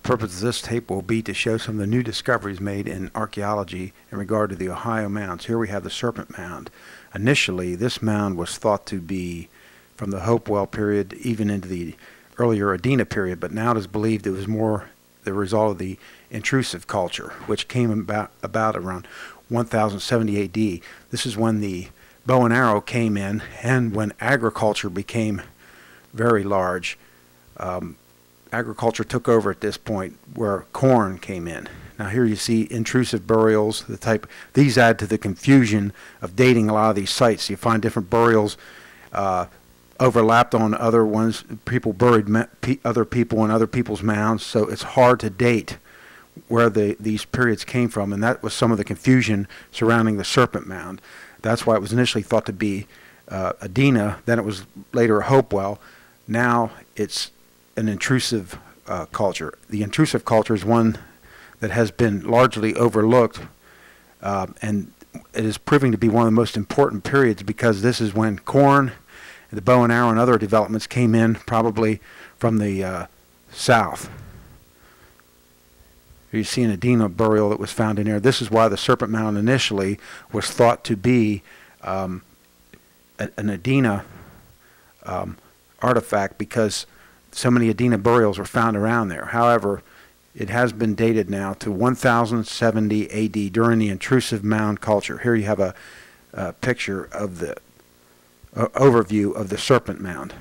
The purpose of this tape will be to show some of the new discoveries made in archaeology in regard to the Ohio mounds. Here we have the Serpent Mound. Initially, this mound was thought to be from the Hopewell period even into the earlier Adena period, but now it is believed it was more the result of the intrusive culture, which came about around 1070 AD. This is when the bow and arrow came in, and when agriculture became very large. Agriculture took over at this point, where corn came in. Now here you see intrusive burials, these add to the confusion of dating a lot of these sites. You find different burials overlapped on other ones. People buried other people in other people's mounds, so it's hard to date where these periods came from, and that was some of the confusion surrounding the Serpent Mound. That's why it was initially thought to be Adena, then it was later Hopewell. Now it's an intrusive culture. The intrusive culture is one that has been largely overlooked, and it is proving to be one of the most important periods because this is when corn, the bow and arrow, and other developments came in, probably from the south. You see an Adena burial that was found in here. This is why the Serpent Mound initially was thought to be an Adena artifact, because so many Adena burials were found around there. However, it has been dated now to 1070 AD during the intrusive mound culture. Here you have a picture of the overview of the Serpent Mound.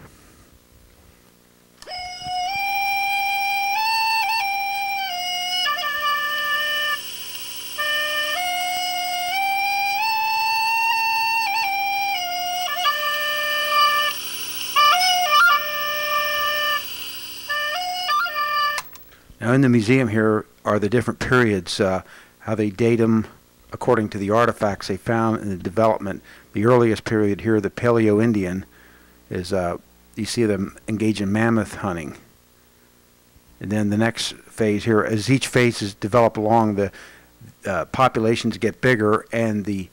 Now in the museum here are the different periods, how they date them according to the artifacts they found in the development. The earliest period here, the Paleo-Indian, is you see them engage in mammoth hunting. And then the next phase here, as each phase is developed along, the populations get bigger, and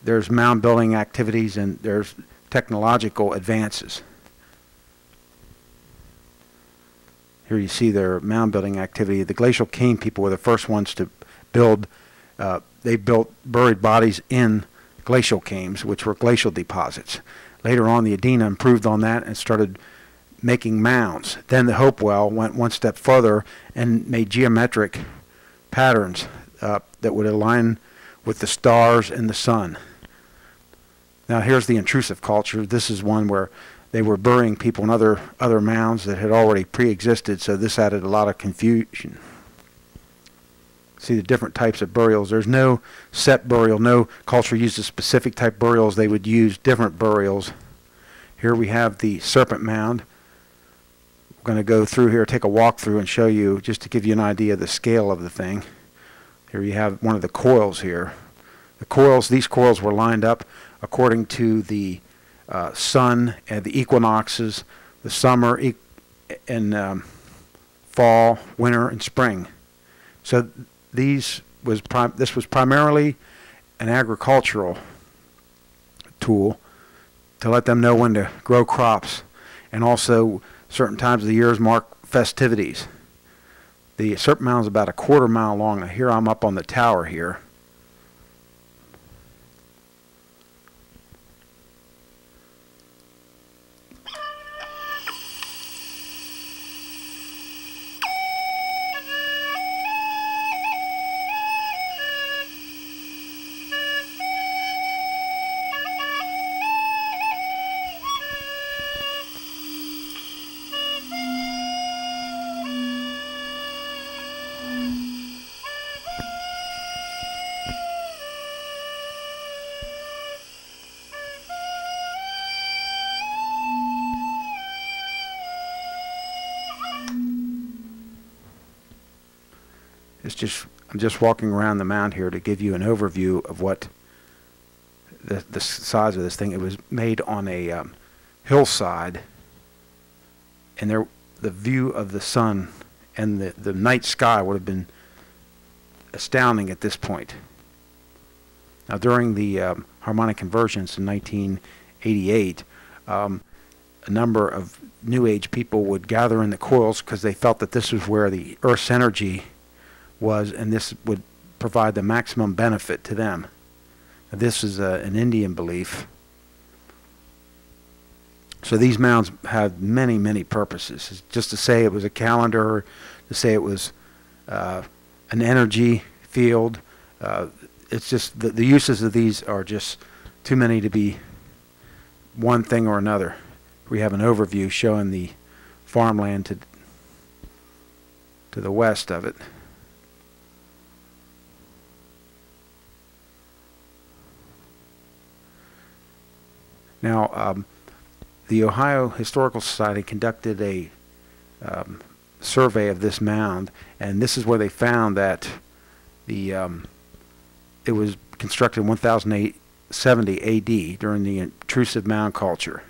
there's mound building activities and there's technological advances. Here you see their mound building activity. The glacial cane people were the first ones to build. They built buried bodies in glacial caves, which were glacial deposits. Later on, the Adena improved on that and started making mounds. Then the Hopewell went one step further and made geometric patterns that would align with the stars and the sun. Now here's the intrusive culture. This is one where they were burying people in other mounds that had already pre-existed, so this added a lot of confusion. See the different types of burials. There's no set burial. No culture uses specific type burials. They would use different burials. Here we have the Serpent Mound. We're going to go through here, take a walk through, and show you, just to give you an idea of the scale of the thing. Here you have one of the coils here. The coils, these coils were lined up according to the sun and the equinoxes, the summer and fall, winter, and spring. So this was primarily an agricultural tool to let them know when to grow crops, and also certain times of the years mark festivities. The Serpent Mound is about a quarter mile long. Now here I'm up on the tower here. I'm just walking around the mound here to give you an overview of what the size of this thing. It was made on a hillside, and the view of the sun and the night sky would have been astounding at this point. Now during the harmonic convergence in 1988, a number of New Age people would gather in the coils because they felt that this was where the Earth's energy was, and this would provide the maximum benefit to them. Now, this is an Indian belief. So these mounds have many, many purposes. It's just to say it was a calendar, to say it was an energy field. It's just the uses of these are just too many to be one thing or another. We have an overview showing the farmland to the west of it. Now, the Ohio Historical Society conducted a survey of this mound, and this is where they found that it was constructed in 1070 A.D. during the intrusive mound culture.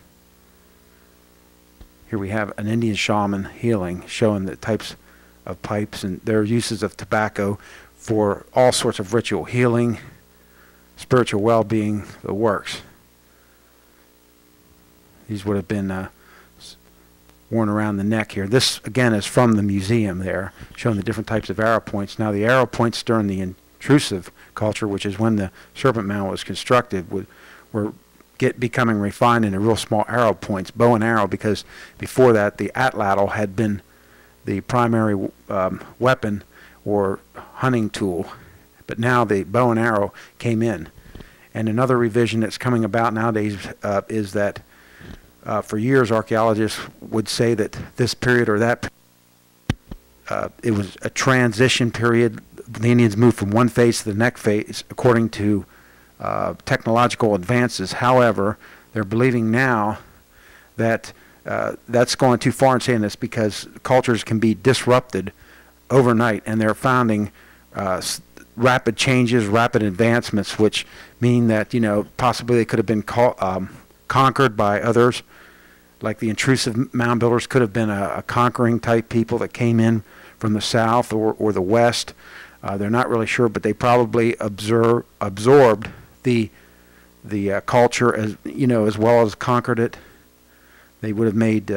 Here we have an Indian shaman healing, showing the types of pipes and their uses of tobacco for all sorts of ritual healing, spiritual well-being, the works. These would have been worn around the neck here. This, again, is from the museum there, showing the different types of arrow points. Now, the arrow points during the intrusive culture, which is when the Serpent Mound was constructed, were becoming refined into real small arrow points, bow and arrow, because before that, the atlatl had been the primary weapon or hunting tool. But now the bow and arrow came in. And another revision that's coming about nowadays is that for years, archaeologists would say that this period or that it was a transition period. The Indians moved from one phase to the next phase according to technological advances. However, they're believing now that that's going too far in saying this, because cultures can be disrupted overnight, and they're finding rapid changes, rapid advancements, which mean that, you know, possibly they could have been conquered by others. Like the intrusive mound builders could have been a conquering type people that came in from the south or the west. They're not really sure, but they probably absorbed the culture, as you know, as well as conquered it. They would have made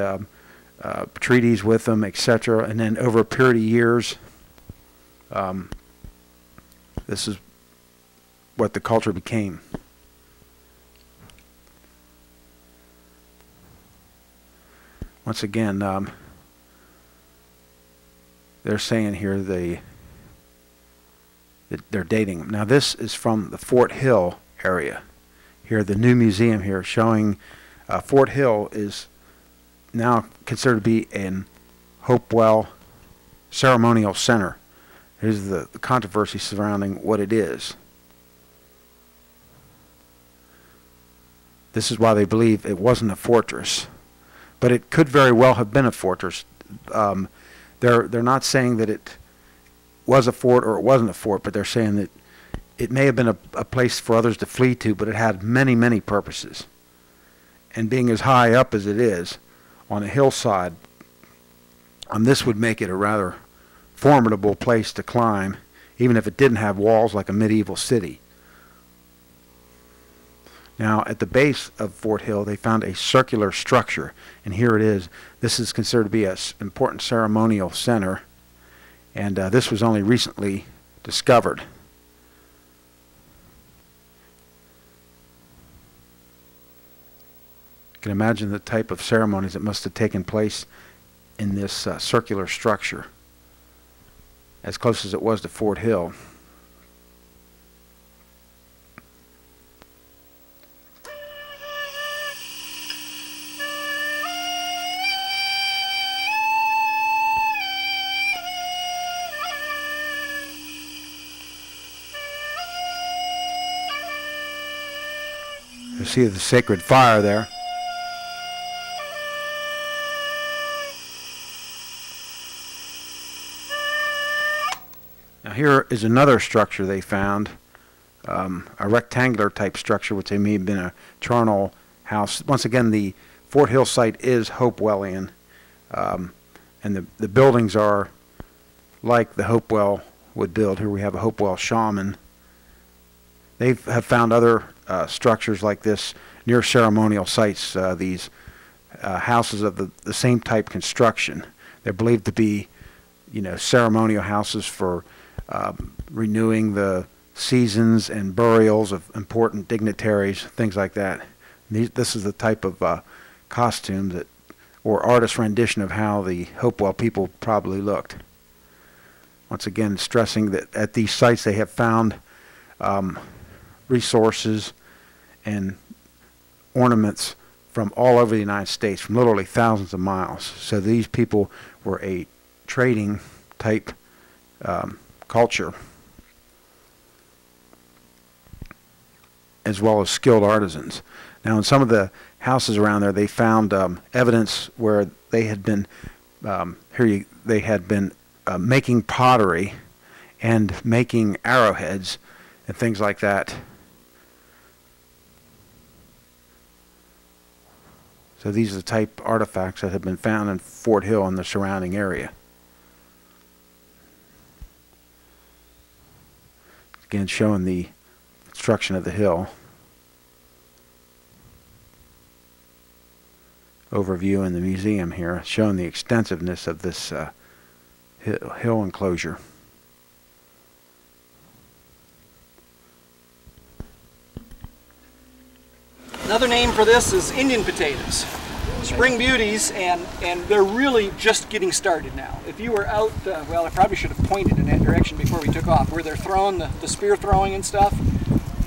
treaties with them, etc. And then over a period of years, this is what the culture became. Once again, they're saying here that they're dating them. Now, this is from the Fort Hill area. Here, the new museum here showing Fort Hill is now considered to be an Hopewell ceremonial center. Here's the controversy surrounding what it is. This is why they believe it wasn't a fortress. But it could very well have been a fortress. They're not saying that it was a fort or it wasn't a fort, but they're saying that it may have been a place for others to flee to, but it had many, many purposes. And being as high up as it is on a hillside, this would make it a rather formidable place to climb, even if it didn't have walls like a medieval city. Now, at the base of Fort Hill, they found a circular structure, and here it is. This is considered to be an important ceremonial center, and this was only recently discovered. You can imagine the type of ceremonies that must have taken place in this circular structure, as close as it was to Fort Hill. You see the sacred fire there. Now here is another structure they found, a rectangular type structure, which may have been a charnel house. Once again, the Fort Hill site is Hopewellian, and the buildings are like the Hopewell would build. Here we have a Hopewell shaman. They have found other structures like this near ceremonial sites. These houses of the same type construction. They're believed to be, you know, ceremonial houses for renewing the seasons and burials of important dignitaries, things like that. This is the type of costume that, or artist rendition of how the Hopewell people probably looked. Once again, stressing that at these sites they have found resources and ornaments from all over the United States, from literally thousands of miles. So these people were a trading type culture, as well as skilled artisans. Now, in some of the houses around there, they found evidence where they had been making pottery and making arrowheads and things like that. So these are the type artifacts that have been found in Fort Hill and the surrounding area. Again, showing the construction of the hill. Overview in the museum here, showing the extensiveness of this hill enclosure. Another name for this is Indian potatoes. Spring beauties, and they're really just getting started now. If you were out, well, I probably should have pointed in that direction before we took off, where they're throwing the spear throwing and stuff.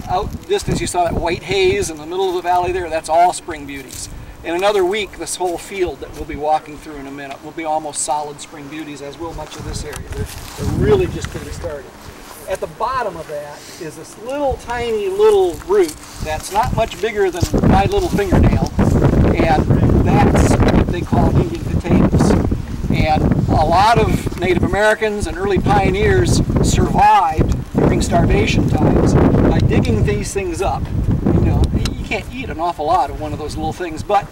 Out distance you saw that white haze in the middle of the valley there, that's all spring beauties. In another week, this whole field that we'll be walking through in a minute will be almost solid spring beauties, as will much of this area. They're really just getting started. At the bottom of that is this little tiny little root that's not much bigger than my little fingernail, and that's what they call Indian potatoes. And a lot of Native Americans and early pioneers survived during starvation times by digging these things up. You know, you can't eat an awful lot of one of those little things, but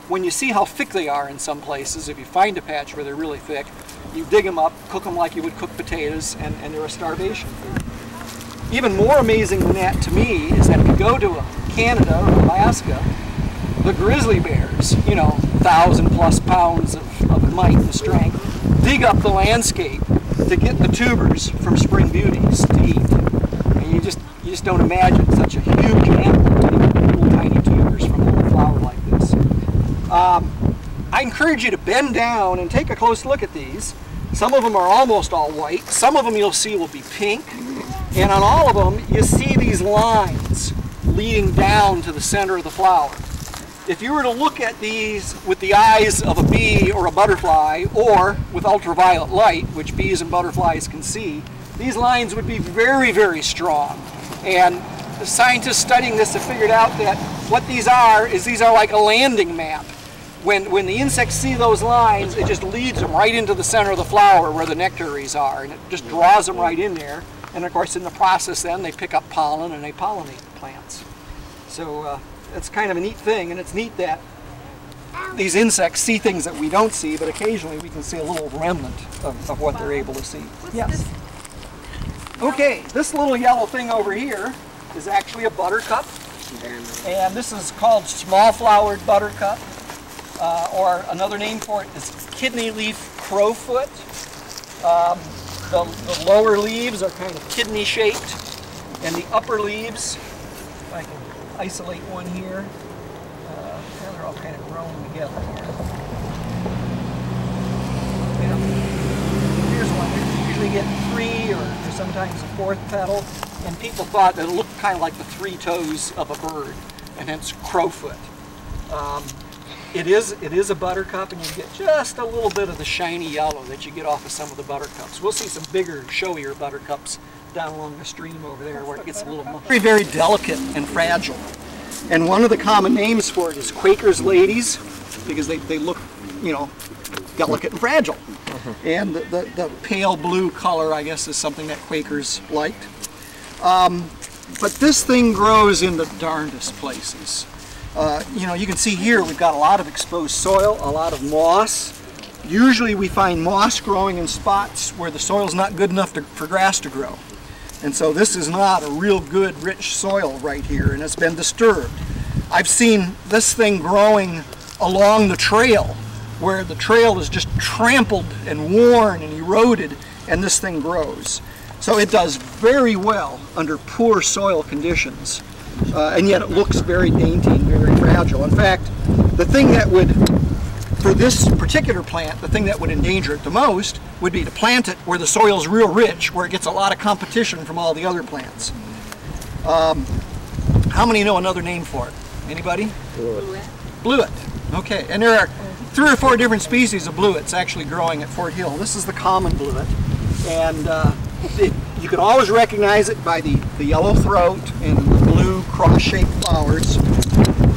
when you see how thick they are in some places, if you find a patch where they're really thick, you dig them up, cook them like you would cook potatoes, and they're a starvation food. Even more amazing than that to me is that if you go to Canada or Alaska, the grizzly bears, you know, 1,000+ pounds of might and strength, dig up the landscape to get the tubers from spring beauties to eat. And you just don't imagine such a huge animal getting little tiny tubers from a little flower like this. I encourage you to bend down and take a close look at these. Some of them are almost all white. Some of them you'll see will be pink. And on all of them, you see these lines leading down to the center of the flower. If you were to look at these with the eyes of a bee or a butterfly, or with ultraviolet light, which bees and butterflies can see, these lines would be very, very strong. And the scientists studying this have figured out that what these are like a landing map. When the insects see those lines, it just leads them right into the center of the flower where the nectaries are, and it just draws them right in there. And of course, in the process then, they pick up pollen and they pollinate the plants. So it's kind of a neat thing, and it's neat that these insects see things that we don't see, but occasionally we can see a little remnant of what they're able to see. Yes? Okay, this little yellow thing over here is actually a buttercup, and this is called small-flowered buttercup, or another name for it is kidney leaf crowfoot. The lower leaves are kind of kidney-shaped, and the upper leaves, if I can isolate one here, they're all kind of growing together here. Here's one. You usually get 3 or sometimes a 4th petal, and people thought that it looked kind of like the 3 toes of a bird, and hence crowfoot. It is a buttercup, and you get just a little bit of the shiny yellow that you get off of some of the buttercups. We'll see some bigger, showier buttercups down along the stream over there where it gets a little very, very delicate and fragile. And one of the common names for it is Quaker's ladies, because they look, you know, delicate and fragile. And the pale blue color, I guess, is something that Quakers liked. But this thing grows in the darndest places. You know, you can see here we've got a lot of exposed soil, a lot of moss. Usually we find moss growing in spots where the soil's not good enough for grass to grow. And so this is not a real good, rich soil right here, and it's been disturbed. I've seen this thing growing along the trail, where the trail is just trampled and worn and eroded, and this thing grows. So it does very well under poor soil conditions, and yet it looks very dainty and very fragile. In fact, the thing that would, for this particular plant, the thing that would endanger it the most would be to plant it where the soil's real rich, where it gets a lot of competition from all the other plants. How many know another name for it? Anybody? Bluet. Bluet. Okay, and there are 3 or 4 different species of bluets actually growing at Fort Hill. This is the common bluet, and you can always recognize it by the yellow throat and the blue cross-shaped flowers.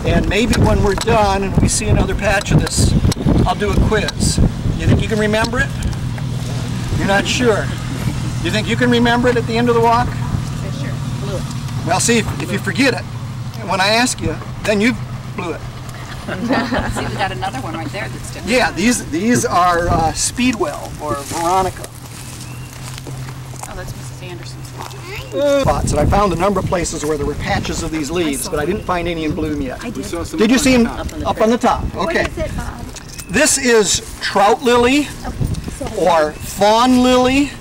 And maybe when we're done and we see another patch of this, I'll do a quiz. You think you can remember it? You're not sure. You think you can remember it at the end of the walk? Sure. Bluet. Well, see, if you forget it, when I ask you, then you blew it. See, we got another one right there that's different. Yeah, these are Speedwell or Veronica. Oh, that's Mrs. Anderson's. Spots, and I found a number of places where there were patches of these leaves, but I didn't find any in bloom yet. I did. Did you see them up on the top? Okay. What is it, Bob? This is trout lily or fawn lily,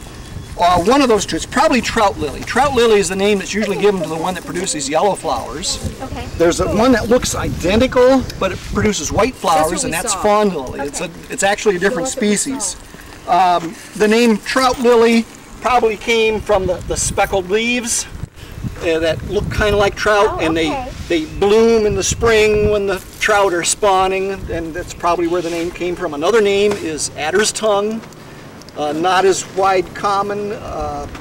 or one of those two. It's probably trout lily. Trout lily is the name that's usually given to the one that produces yellow flowers. Okay. There's one that looks identical, but it produces white flowers, what and we that's saw. fawn lily. Okay. It's actually a different So what we species. The name trout lily probably came from the speckled leaves that look kind of like trout, Oh, and okay. they bloom in the spring when the trout are spawning, and that's probably where the name came from. Another name is adder's tongue, not as wide common,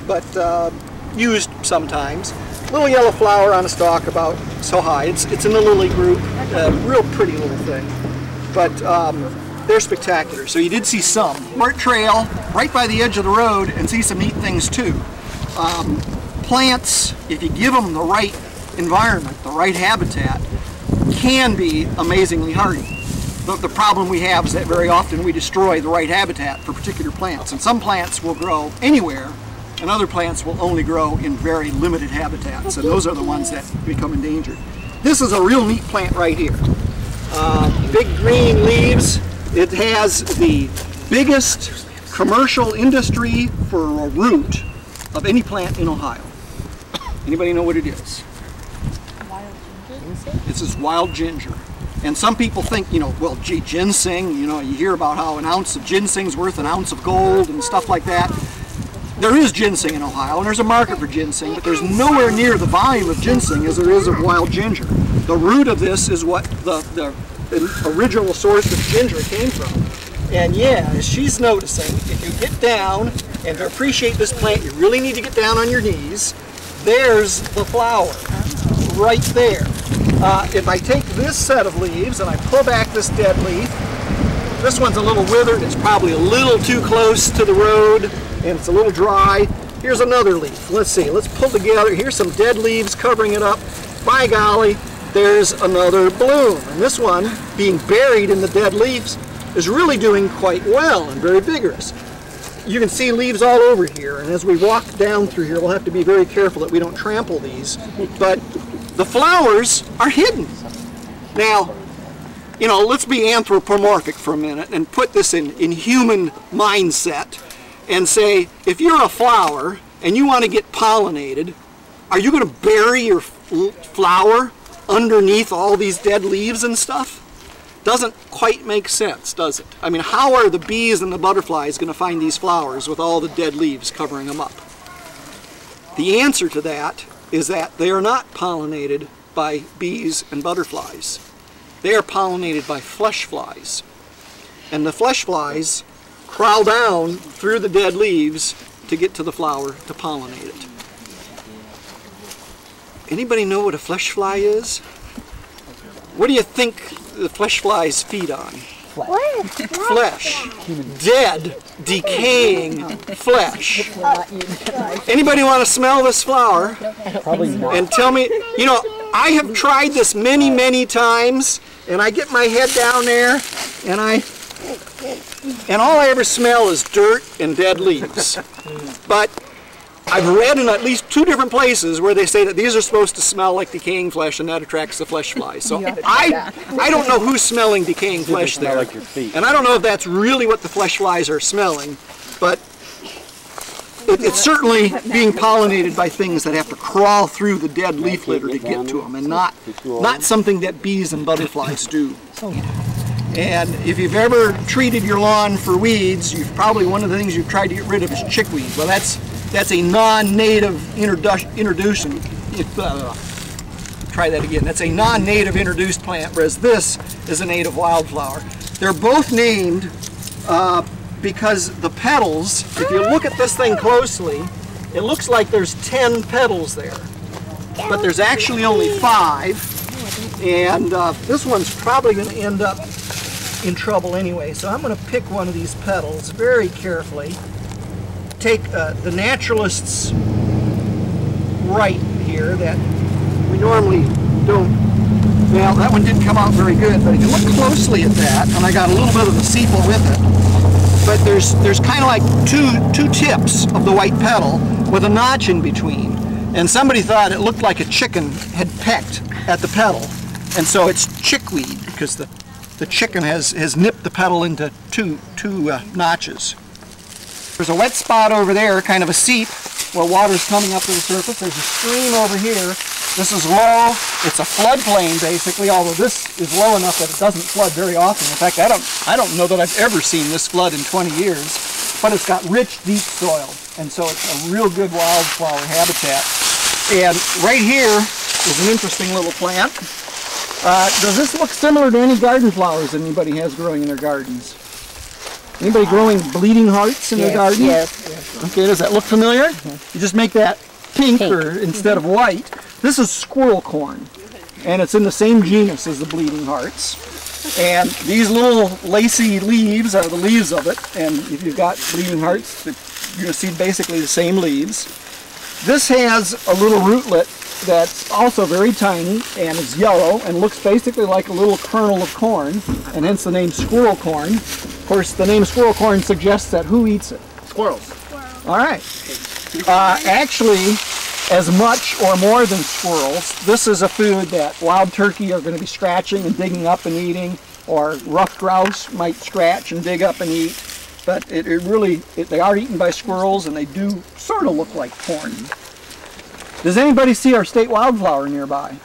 but used sometimes. Little yellow flower on a stalk about so high. It's in the lily group, real pretty little thing, but they're spectacular. So you did see some. Mart Trail, right by the edge of the road, and see some neat things too. Plants, if you give them the right environment, the right habitat, can be amazingly hardy. The problem we have is that very often we destroy the right habitat for particular plants. And some plants will grow anywhere, and other plants will only grow in very limited habitats. And those are the ones that become endangered. This is a real neat plant right here. Big green leaves. It has the biggest commercial industry for a root of any plant in Ohio. Anybody know what it is? Wild ginger. This is wild ginger. And some people think, well, gee, ginseng, you hear about how an ounce of ginseng's worth an ounce of gold and stuff like that. There is ginseng in Ohio, and there's a market for ginseng, but there's nowhere near the volume of ginseng as there is of wild ginger. The root of this is what the original source of ginger came from. And yeah, as she's noticing, if you get down, and to appreciate this plant, you really need to get down on your knees. There's the flower, right there. If I take this set of leaves and I pull back this dead leaf, this one's a little withered, it's probably a little too close to the road, and it's a little dry. Here's another leaf. Let's see, let's pull together. Here's some dead leaves covering it up. By golly, there's another bloom. And this one, being buried in the dead leaves, is really doing quite well and very vigorous. You can see leaves all over here, and as we walk down through here, we'll have to be very careful that we don't trample these. But the flowers are hidden. Now, let's be anthropomorphic for a minute and put this in human mindset and say, if you're a flower and you want to get pollinated, are you going to bury your flower underneath all these dead leaves and stuff? Doesn't quite make sense, does it? I mean, how are the bees and the butterflies going to find these flowers with all the dead leaves covering them up? The answer to that is that they are not pollinated by bees and butterflies. They are pollinated by flesh flies. And the flesh flies crawl down through the dead leaves to get to the flower to pollinate it. Anybody know what a flesh fly is? What do you think the flesh flies feed on? What? Flesh. Dead, decaying flesh. Anybody want to smell this flower? Probably not. And tell me, I have tried this many, many times, and I get my head down there, and all I ever smell is dirt and dead leaves. But I've read in at least 2 different places where they say that these are supposed to smell like decaying flesh, and that attracts the flesh flies. So I don't know who's smelling decaying flesh there, like your feet. and I don't know if that's really what the flesh flies are smelling, but it's certainly being pollinated by things that have to crawl through the dead leaf litter to get to them, and not something that bees and butterflies do. And if you've ever treated your lawn for weeds, one of the things you've tried to get rid of is chickweed. Well, that's a non-native introduction. Try that again. That's a non-native introduced plant, whereas this is a native wildflower. They're both named because the petals, if you look at this thing closely, it looks like there's 10 petals there, but there's actually only 5, and this one's probably going to end up in trouble anyway. So I'm going to pick one of these petals very carefully. Take the naturalist's right here that we normally don't. Well, that one didn't come out very good, but if you look closely at that, and I got a little bit of the sepal with it, but there's kind of like two tips of the white petal with a notch in between, and somebody thought it looked like a chicken had pecked at the petal, and so it's chickweed because the chicken has nipped the petal into two notches. There's a wet spot over there, kind of a seep, where water's coming up to the surface. There's a stream over here. This is low. It's a floodplain, basically, although this is low enough that it doesn't flood very often. In fact, I don't know that I've ever seen this flood in 20 years, but it's got rich, deep soil, and so it's a real good wildflower habitat. And right here is an interesting little plant. Does this look similar to any garden flowers that anybody has growing in their gardens? Anybody growing bleeding hearts in their garden? Yes. Okay, does that look familiar? You just make that pink. Instead of white. This is squirrel corn, and it's in the same genus as the bleeding hearts. And these little lacy leaves are the leaves of it, and if you've got bleeding hearts, you're going to see basically the same leaves. This has a little rootlet that's also very tiny and is yellow and looks basically like a little kernel of corn, and hence the name squirrel corn. Of course, the name squirrel corn suggests that who eats it? Squirrels. All right. Actually, as much or more than squirrels, this is a food that wild turkey are going to be scratching and digging up and eating, or rough grouse might scratch and dig up and eat. But they are eaten by squirrels, and they do sort of look like corn. Does anybody see our state wildflower nearby?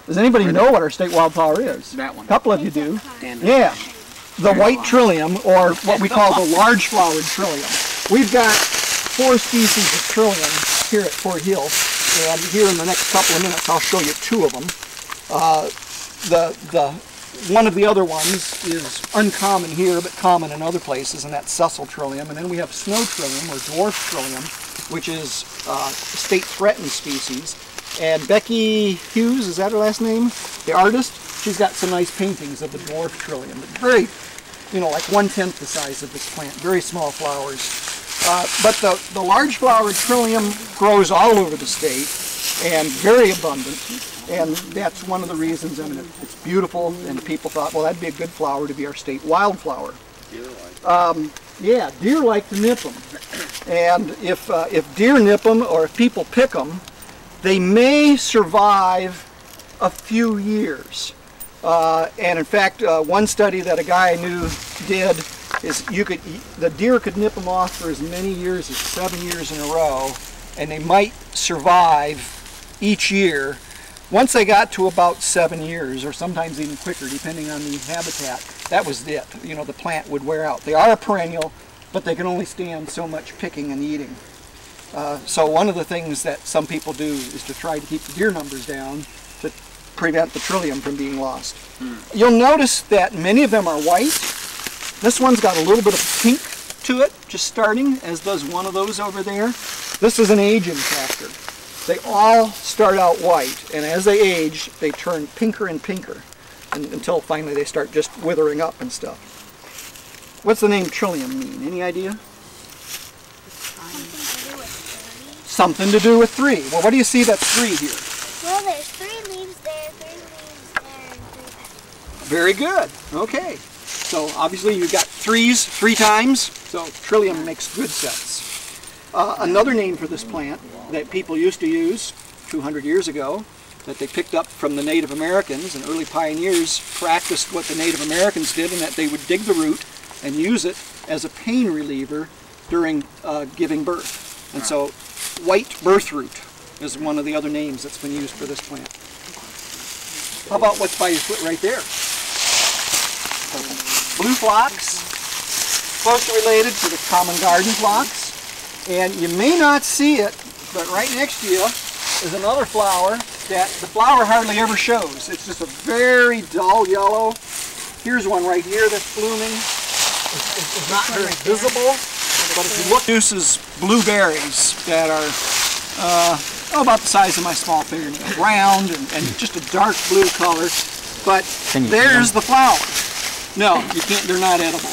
Does anybody know what our state wildflower is? That one. A couple of you do. Yeah. The white trillium, or what we call the large flowered trillium. We've got 4 species of trillium here at Fort Hill, and here in the next couple of minutes I'll show you 2 of them. One of the other ones is uncommon here, but common in other places, and that's sessile trillium. And then we have snow trillium, or dwarf trillium, which is a state threatened species. And Becky Hughes, is that her last name? The artist, she's got some nice paintings of the dwarf trillium. Very, like 1/10 the size of this plant, very small flowers. But the large flowered trillium grows all over the state and very abundant. And that's one of the reasons. I mean, it's beautiful, and people thought, well, that'd be a good flower to be our state wildflower. Yeah, deer like to nip them. And if deer nip them, or if people pick them, they may survive a few years. And in fact, one study that a guy I knew did is the deer could nip them off for as many years as 7 years in a row, and they might survive each year. Once they got to about 7 years, or sometimes even quicker, depending on the habitat, that was it. The plant would wear out. They are a perennial, but they can only stand so much picking and eating. So one of the things that some people do is to try to keep the deer numbers down to prevent the trillium from being lost. You'll notice that many of them are white. This one's got a little bit of pink to it, just starting, as does one of those over there. This is an aging factor. They all start out white, and as they age, they turn pinker and pinker, until finally they start just withering up and stuff. What's the name trillium mean? Any idea? Something to do with 3. Well, what do you see that's 3 here? Well, there's 3 leaves there, 3 leaves there, and 3 petals. Very good. Okay. So obviously you've got 3s 3 times, so trillium makes good sense. Another name for this plant that people used to use 200 years ago, that they picked up from the Native Americans, and early pioneers practiced what the Native Americans did, in that they would dig the root and use it as a pain reliever during giving birth. And so white birth root is one of the other names that's been used for this plant. How about what's by your foot right there? Blue phlox, closely related to the common garden phlox. And you may not see it, but right next to you is another flower that the flower hardly ever shows. It's just a very dull yellow. Here's one right here that's blooming. It's not very visible, but if you look, it produces blueberries that are about the size of my small fingernail, round and just a dark blue color. But there's the flower. No, you can't. They're not edible.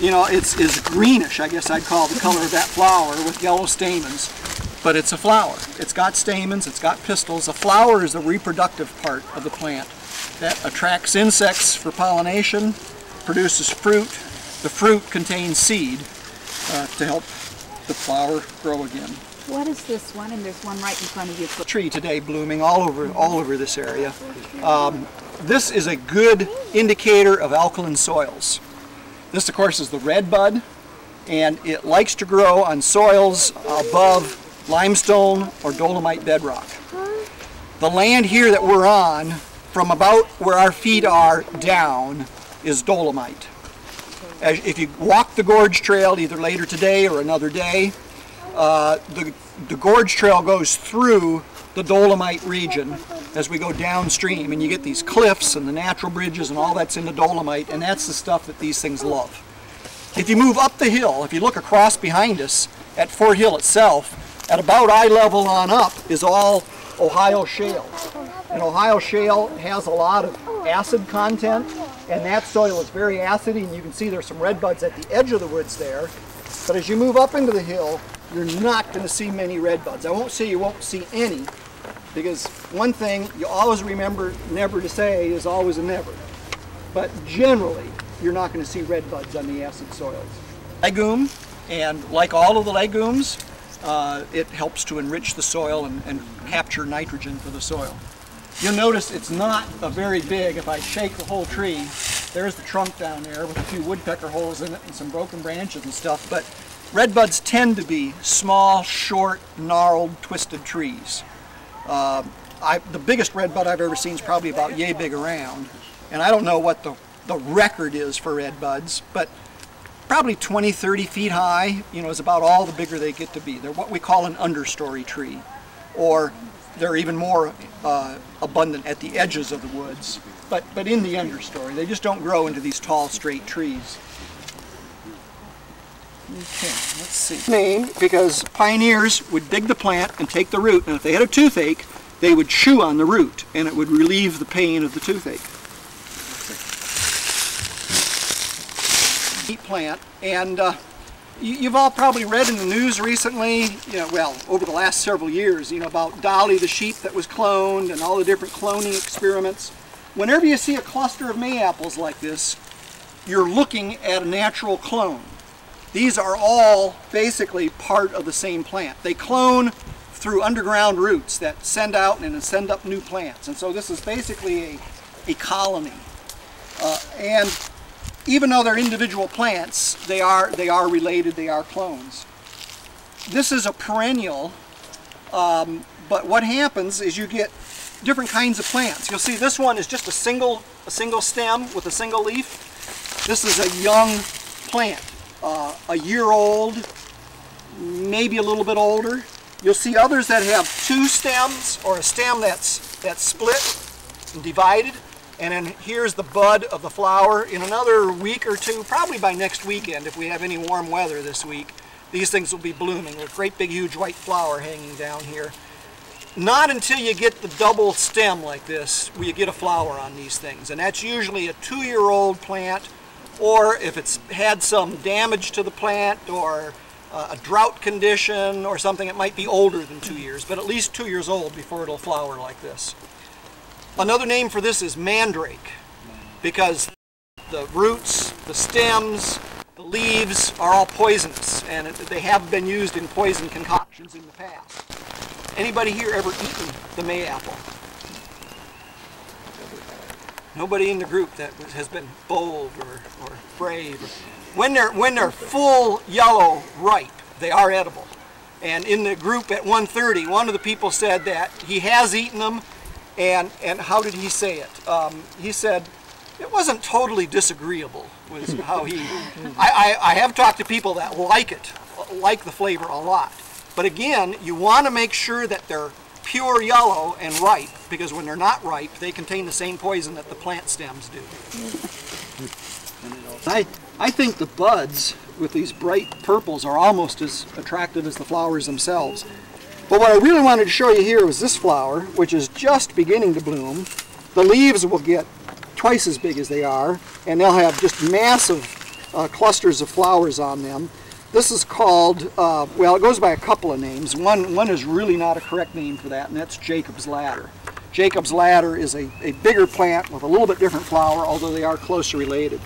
You know, it's greenish, I guess I'd call the color of that flower, with yellow stamens. But it's a flower. It's got stamens, it's got pistils. A flower is the reproductive part of the plant that attracts insects for pollination, produces fruit. The fruit contains seed to help the flower grow again. What is this one? And there's one right in front of you. Tree today blooming all over this area. This is a good indicator of alkaline soils. This, of course, is the red bud, and it likes to grow on soils above limestone or dolomite bedrock. The land here that we're on, from about where our feet are down, is dolomite. If you walk the gorge trail either later today or another day, the gorge trail goes through the dolomite region as we go downstream, and you get these cliffs and the natural bridges and all that's in the dolomite, and that's the stuff that these things love. If you move up the hill, if you look across behind us at Fort Hill itself, at about eye level on up is all Ohio shale. And Ohio shale has a lot of acid content, and that soil is very acidy, and you can see there's some red buds at the edge of the woods there. But as you move up into the hill, you're not going to see many red buds. I won't say you won't see any, because one thing you always remember never to say is always a never. But generally, you're not going to see red buds on the acid soils. Legume, and like all of the legumes, it helps to enrich the soil and capture nitrogen for the soil. You'll notice it's not a very big, if I shake the whole tree, there's the trunk down there with a few woodpecker holes in it and some broken branches and stuff, but red buds tend to be small, short, gnarled, twisted trees. The biggest red bud I've ever seen is probably about yay big around, and I don't know what the record is for red buds, but probably 20, 30 feet high, you know, is about all the bigger they get to be. They're what we call an understory tree, or they're even more abundant at the edges of the woods, but in the understory. They just don't grow into these tall, straight trees. Okay, let's see. Named because pioneers would dig the plant and take the root, and if they had a toothache, they would chew on the root, and it would relieve the pain of the toothache. Neat plant, and you've all probably read in the news recently, well, over the last several years, about Dolly the sheep that was cloned and all the different cloning experiments. Whenever you see a cluster of mayaples like this, you're looking at a natural clone. These are all basically part of the same plant. They clone through underground roots that send out and send up new plants. And so this is basically a colony. And even though they're individual plants, they are related, they are clones. This is a perennial, but what happens is you get different kinds of plants. You'll see this one is just a single stem with a single leaf. This is a young plant. A year old, maybe a little bit older. You'll see others that have two stems, or a stem that's split and divided, and then here's the bud of the flower. In another week or two, probably by next weekend if we have any warm weather this week, these things will be blooming with a great big huge white flower hanging down here. Not until you get the double stem like this will you get a flower on these things, and that's usually a 2-year-old plant, or if it's had some damage to the plant or a drought condition or something, it might be older than 2 years, but at least 2 years old before it'll flower like this. Another name for this is mandrake, because the roots, the stems, the leaves are all poisonous, and they have been used in poison concoctions in the past. Anybody here ever eaten the mayapple? Nobody in the group that has been bold or brave. When they're full yellow ripe, they are edible. And in the group at 1:30, one of the people said that he has eaten them, and how did he say it? He said it wasn't totally disagreeable was how he. I have talked to people that like the flavor a lot. But again, you want to make sure that they're pure yellow and ripe, because when they're not ripe, they contain the same poison that the plant stems do. I think the buds with these bright purples are almost as attractive as the flowers themselves. But what I really wanted to show you here was this flower, which is just beginning to bloom. The leaves will get twice as big as they are, and they'll have just massive clusters of flowers on them. This is called, well, it goes by a couple of names. One is really not a correct name for that, and that's Jacob's Ladder. Jacob's Ladder is a bigger plant with a little bit different flower, although they are closely related.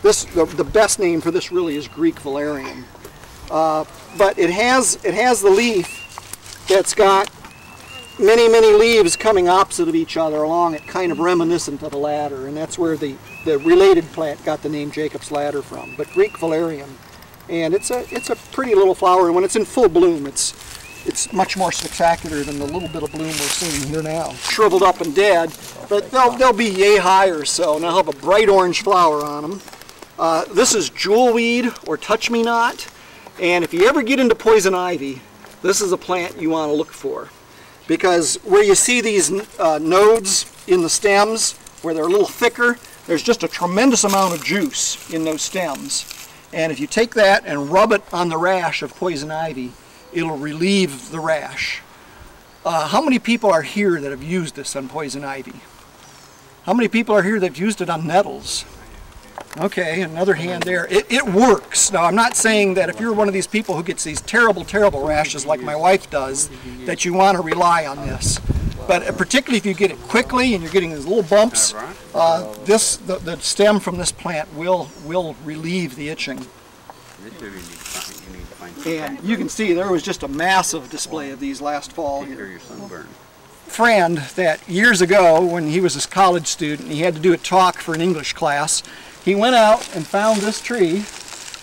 The best name for this really is Greek valerian. But it has the leaf that's got many, many leaves coming opposite of each other along it, kind of reminiscent of a ladder, and that's where the related plant got the name Jacob's Ladder from, but Greek valerian. And it's a pretty little flower, and when it's in full bloom, it's much more spectacular than the little bit of bloom we're seeing here now. Shriveled up and dead, but they'll be yay high or so, and they'll have a bright orange flower on them. This is jewelweed or touch-me-not, and if you ever get into poison ivy, this is a plant you want to look for, because where you see these nodes in the stems, where they're a little thicker, there's just a tremendous amount of juice in those stems. And if you take that and rub it on the rash of poison ivy, it'll relieve the rash. How many people are here that have used this on poison ivy? How many people are here that have used it on nettles? Okay, another hand there. It works. Now, I'm not saying that if you're one of these people who gets these terrible, terrible rashes like my wife does, that you want to rely on this. But particularly if you get it quickly and you're getting these little bumps, the stem from this plant will relieve the itching. And you can see there was just a massive display of these last fall here. Friend that years ago, when he was a college student, he had to do a talk for an English class. He went out and found this tree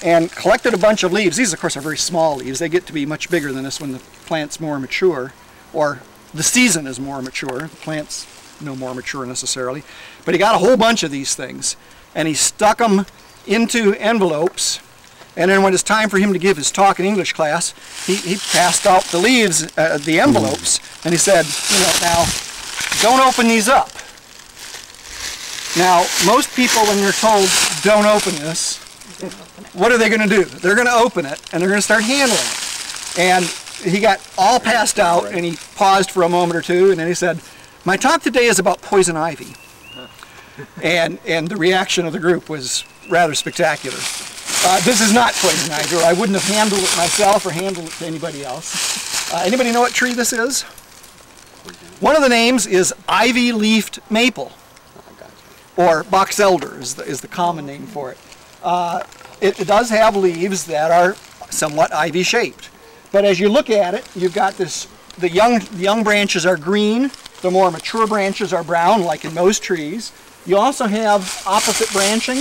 and collected a bunch of leaves. These, of course, are very small leaves. They get to be much bigger than this when the plant's more mature, or the season is more mature. The plant's no more mature necessarily. But he got a whole bunch of these things, and he stuck them into envelopes. And then when it's time for him to give his talk in English class, he passed out the leaves, the envelopes, and he said, you know, now, don't open these up. Now, most people, when they're told, don't open this, what are they going to do? They're going to open it, and they're going to start handling it. And he got all passed out, and he paused for a moment or two, and then he said, my talk today is about poison ivy. And the reaction of the group was rather spectacular. This is not poison ivy, or I wouldn't have handled it myself or handled it to anybody else. Anybody know what tree this is? One of the names is ivy-leafed maple, or box elder is the common name for it. It does have leaves that are somewhat ivy-shaped. But as you look at it, you've got this, the young branches are green, the more mature branches are brown, like in most trees. You also have opposite branching.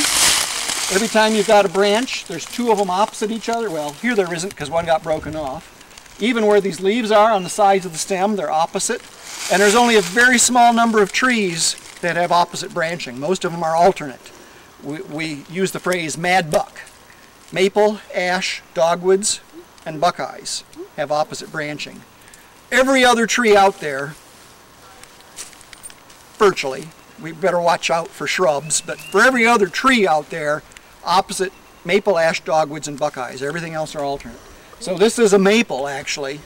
Every time you've got a branch, there's two of them opposite each other. Well, here there isn't because one got broken off. Even where these leaves are on the sides of the stem, they're opposite. And there's only a very small number of trees that have opposite branching. Most of them are alternate. We use the phrase mad buck. Maple, ash, dogwoods, and buckeyes have opposite branching. Every other tree out there, virtually, we better watch out for shrubs, but for every other tree out there, opposite maple, ash, dogwoods, and buckeyes. Everything else are alternate. So this is a maple, actually,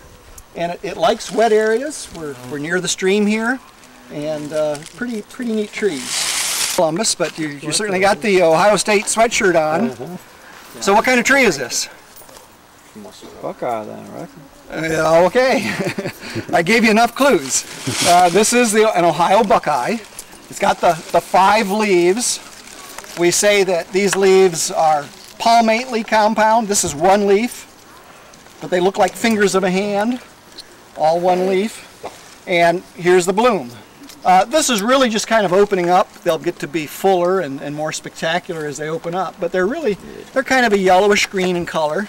and it likes wet areas. We're near the stream here, and pretty neat trees. Columbus, but you certainly got the Ohio State sweatshirt on. So what kind of tree is this? Buckeye then, I reckon. Okay, I gave you enough clues. This is an Ohio buckeye. It's got the 5 leaves. We say that these leaves are palmately compound. This is one leaf, but they look like fingers of a hand, all one leaf. And here's the bloom. This is really just kind of opening up. They'll get to be fuller and more spectacular as they open up, but they're kind of a yellowish green in color.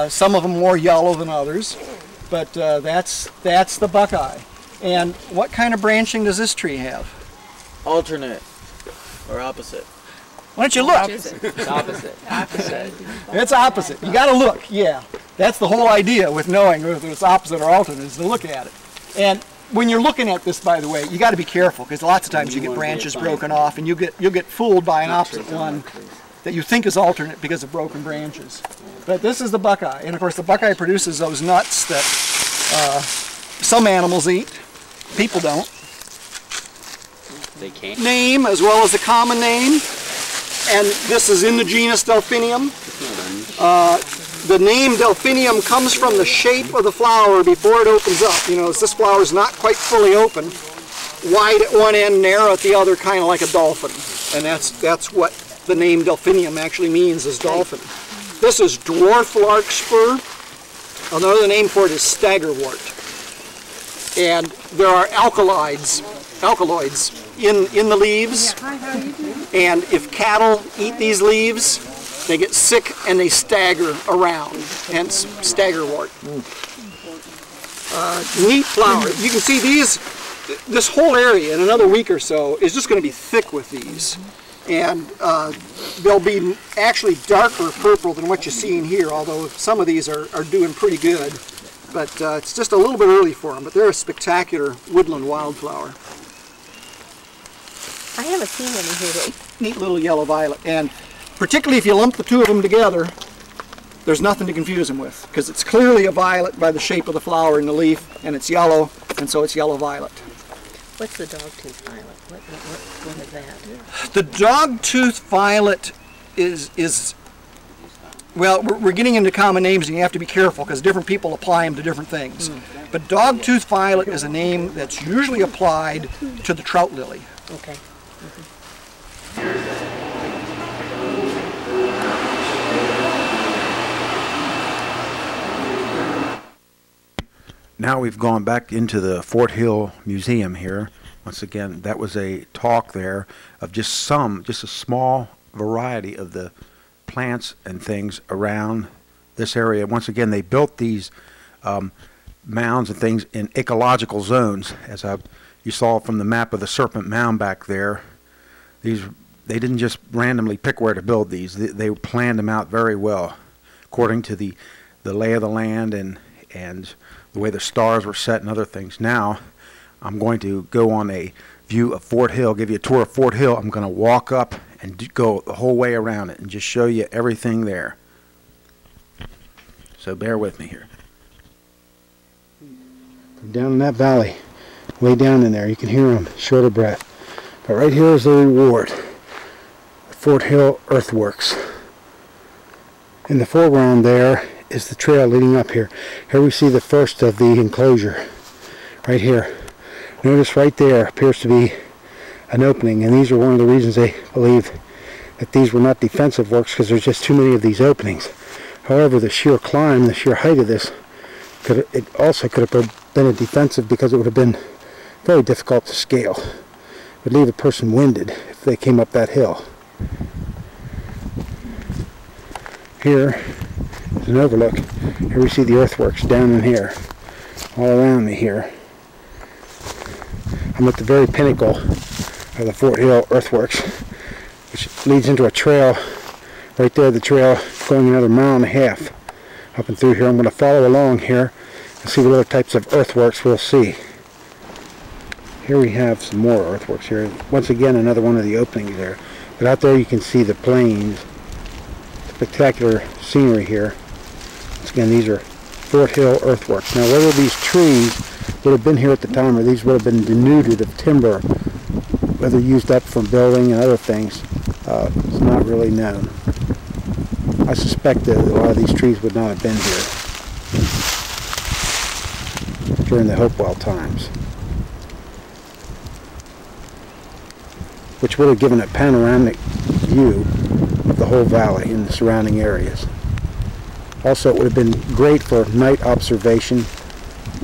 Some of them more yellow than others, but that's the buckeye. And what kind of branching does this tree have? Alternate or opposite. Why don't you look? It's opposite. Opposite. It's opposite. You got to look. Yeah, that's the whole idea with knowing whether it's opposite or alternate is to look at it. And when you're looking at this, by the way, you got to be careful because lots of times you get branches broken off, and you'll get fooled by an opposite one that you think is alternate because of broken branches. But this is the buckeye, and of course the buckeye produces those nuts that some animals eat. People don't. They can't. Name as well as the common name, and this is in the genus Delphinium. The name Delphinium comes from the shape of the flower before it opens up. You know, as this flower is not quite fully open, wide at one end, narrow at the other, kind of like a dolphin. And that's what the name Delphinium actually means, is dolphin. This is dwarf larkspur. Another name for it is staggerwort. And there are alkaloids in the leaves. And if cattle eat these leaves, they get sick and they stagger around, hence staggerwort. Neat flower. You can see this whole area in another week or so is just going to be thick with these. And they'll be actually darker purple than what you see in here, although some of these are doing pretty good. But it's just a little bit early for them, but they're a spectacular woodland wildflower. I haven't seen any here lately. Neat little yellow violet. And particularly if you lump the two of them together, there's nothing to confuse them with, because it's clearly a violet by the shape of the flower and the leaf, and it's yellow, and so it's yellow violet. What's the dogtooth violet? What is that? The dogtooth violet is well, we're getting into common names, and you have to be careful because different people apply them to different things. But dogtooth violet is a name that's usually applied to the trout lily. Okay. Now we've gone back into the Fort Hill Museum here. Once again, that was a talk there of just a small variety of the plants and things around this area. Once again, they built these mounds and things in ecological zones, as you saw from the map of the Serpent Mound back there. They didn't just randomly pick where to build these. They planned them out very well, according to the lay of the land and the way the stars were set and other things. Now, I'm going to go on a view of Fort Hill, give you a tour of Fort Hill. I'm going to walk up and go the whole way around it and just show you everything there. So bear with me here. Down in that valley, way down in there, you can hear them short of breath. But right here is the reward, the Fort Hill Earthworks. In the foreground there is the trail leading up here. Here we see the first of the enclosure, right here. Notice right there appears to be an opening, and these are one of the reasons they believe that these were not defensive works, because there's just too many of these openings. However, the sheer climb, the sheer height of this, it also could have been a defensive, because it would have been very difficult to scale. It would leave a person winded if they came up that hill. Here is an overlook. Here we see the earthworks down in here, all around me here. I'm at the very pinnacle of the Fort Hill Earthworks, which leads into a trail right there, the trail going another 1.5 miles up and through here. I'm going to follow along here and see what other types of earthworks we'll see. Here we have some more earthworks here. Once again, another one of the openings there. But out there you can see the plains. Spectacular scenery here. Once again, these are Fort Hill earthworks. Now, whether these trees would have been here at the time, or these would have been denuded of timber, whether used up for building and other things, is not really known. I suspect that a lot of these trees would not have been here during the Hopewell times, which would have given a panoramic view of the whole valley and the surrounding areas. Also, it would have been great for night observation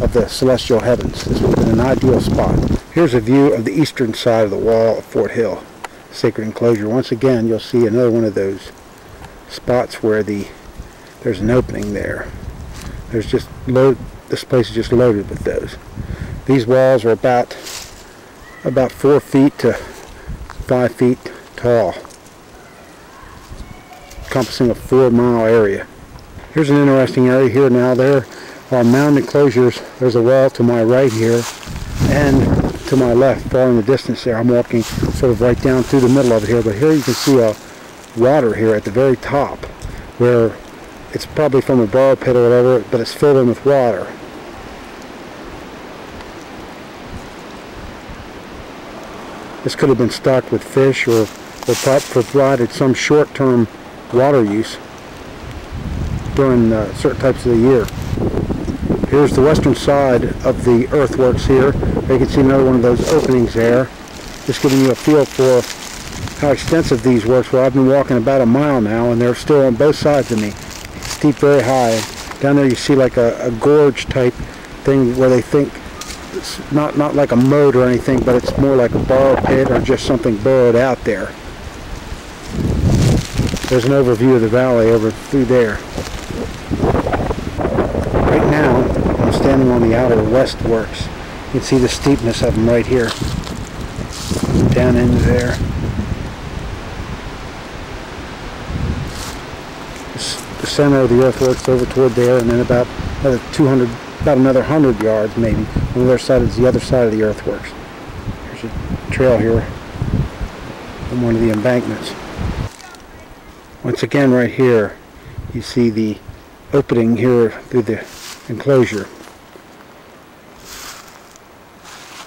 of the celestial heavens. This would have been an ideal spot. Here's a view of the eastern side of the wall of Fort Hill Sacred Enclosure. Once again, you'll see another one of those spots where there's an opening there. This place is just loaded with those. These walls are about 4 feet to 5 feet tall, encompassing a 4-mile area. Here's an interesting area here now. There are mound enclosures. There's a wall to my right here and to my left, far in the distance there. I'm walking sort of right down through the middle of it here, but here you can see water here at the very top, where it's probably from a borrow pit or whatever, but it's filled in with water. This could have been stocked with fish or provided some short-term water use during certain types of the year. Here's the western side of the earthworks here. You can see another one of those openings there. Just giving you a feel for how extensive these works were. I've been walking about a mile now, and they're still on both sides of me. Steep, very high. Down there you see like a gorge type thing where they think it's not like a moat or anything, but it's more like a borrow pit or just something burrowed out there. There's an overview of the valley over through there. Right now, I'm standing on the outer west works. You can see the steepness of them right here. Down into there. The center of the earthworks over toward there, and then about another 100 yards maybe. On the other side is the other side of the earthworks. There's a trail here on one of the embankments. Once again, right here, you see the opening here through the enclosure.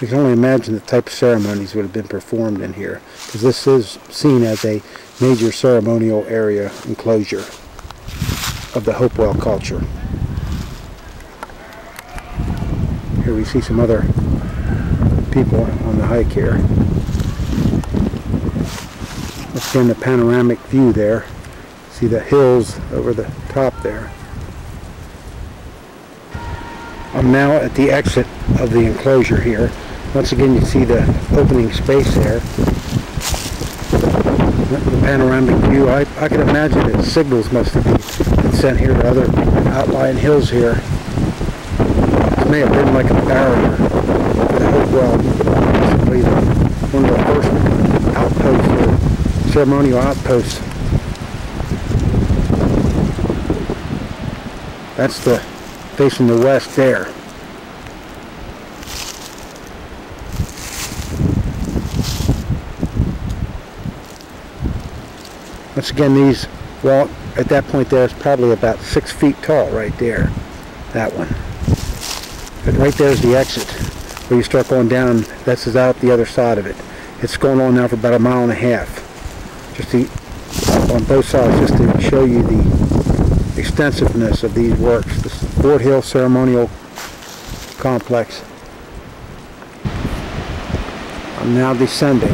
You can only imagine the type of ceremonies would have been performed in here, because this is seen as a major ceremonial area enclosure of the Hopewell culture. Here we see some other people on the hike here. Once again, the panoramic view there. See the hills over the top there. I'm now at the exit of the enclosure here. Once again, you see the opening space there. The panoramic view. I can imagine that signals must have been sent here to other outlying hills here. It may have been like a barrier to the Hopewell, possibly one of the first outposts or ceremonial outposts. That's the facing the west there. Once again, these, well, at that point there, it's probably about 6 feet tall right there, that one. But right there's the exit, where you start going down. This is out the other side of it. It's going on now for about 1.5 miles. Just on both sides, just to show you the extensiveness of these works. This Fort Hill Ceremonial Complex. I'm now descending.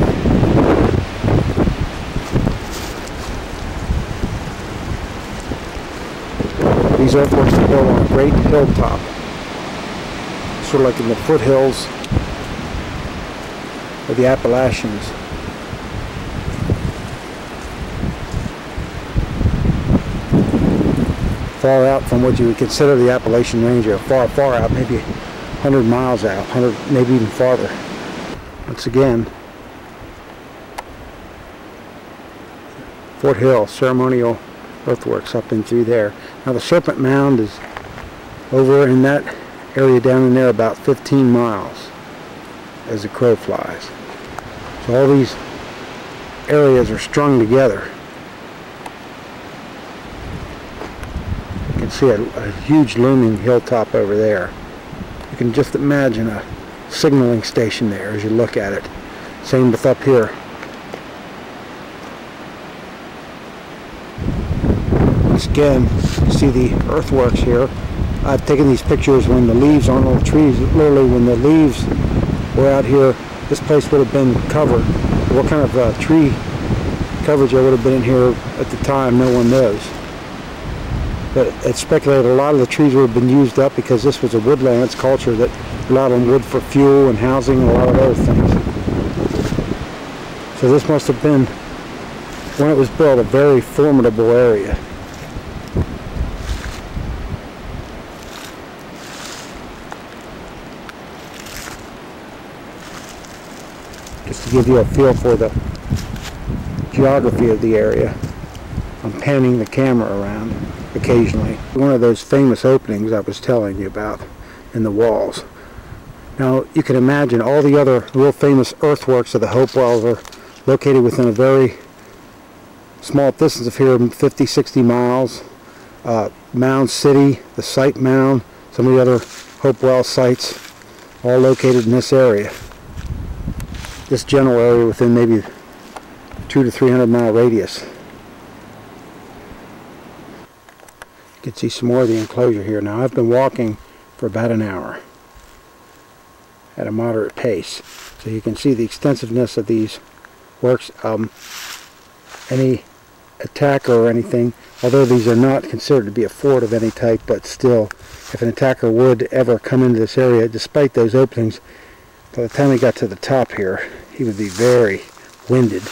These earthworks are built on a great hilltop, sort of like in the foothills of the Appalachians. Far out from what you would consider the Appalachian Range, or far out, maybe 100 miles out, maybe even farther. Once again, Fort Hill Ceremonial Earthworks up and through there. Now the Serpent Mound is over in that area down in there about 15 miles as the crow flies. So all these areas are strung together. You can see a huge looming hilltop over there. You can just imagine a signaling station there as you look at it. Same with up here. Once again, you see the earthworks here. I've taken these pictures when the leaves aren't on the trees. Literally, when the leaves were out here, this place would have been covered. What kind of tree coverage that would have been in here at the time, no one knows. But it's speculated a lot of the trees would have been used up because this was a woodlands culture that relied on wood for fuel and housing and a lot of other things. So this must have been, when it was built, a very formidable area. Just to give you a feel for the geography of the area, I'm panning the camera around occasionally. One of those famous openings I was telling you about in the walls. Now you can imagine all the other real famous earthworks of the Hopewells are located within a very small distance of here, 50, 60 miles. Mound City, the site Mound, some of the other Hopewell sites, all located in this area. This general area within maybe 200 to 300 mile radius. You can see some more of the enclosure here. Now I've been walking for about an hour at a moderate pace, so you can see the extensiveness of these works. Any attacker or anything, although these are not considered to be a fort of any type, but still, if an attacker would ever come into this area, despite those openings, by the time he got to the top here, he would be very winded.